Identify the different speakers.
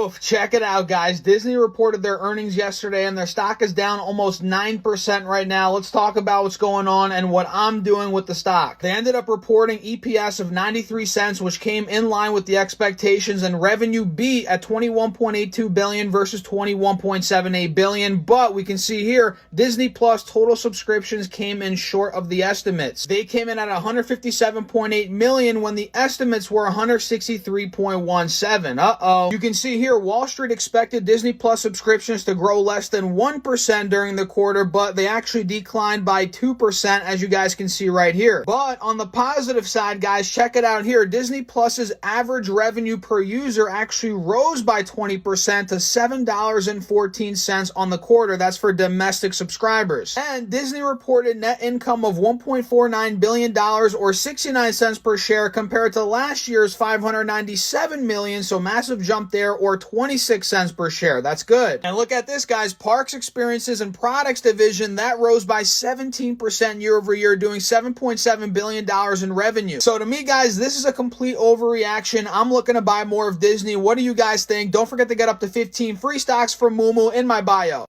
Speaker 1: Oof, check it out, guys. Disney reported their earnings yesterday and their stock is down almost 9% right now. Let's talk about what's going on and what I'm doing with the stock. They ended up reporting EPS of 93 cents, which came in line with the expectations, and revenue beat at $21.82 billion versus $21.78 billion. But we can see here, Disney Plus total subscriptions came in short of the estimates. They came in at 157.8 million when the estimates were 163.17. You can see here, Wall Street expected Disney Plus subscriptions to grow less than 1% during the quarter, but they actually declined by 2%, as you guys can see right here. But on the positive side, guys, check it out here. Disney Plus's average revenue per user actually rose by 20% to $7.14 on the quarter. That's for domestic subscribers. And Disney reported net income of $1.49 billion or 69 cents per share compared to last year's $597 million. So massive jump there, or 26 cents per share. That's good. And look at this, guys. Parks, Experiences, and Products division, that rose by 17% year over year, doing $7.7 billion in revenue. So to me, guys, this is a complete overreaction. I'm looking to buy more of Disney. What do you guys think? Don't forget to get up to 15 free stocks from Moomoo in my bio.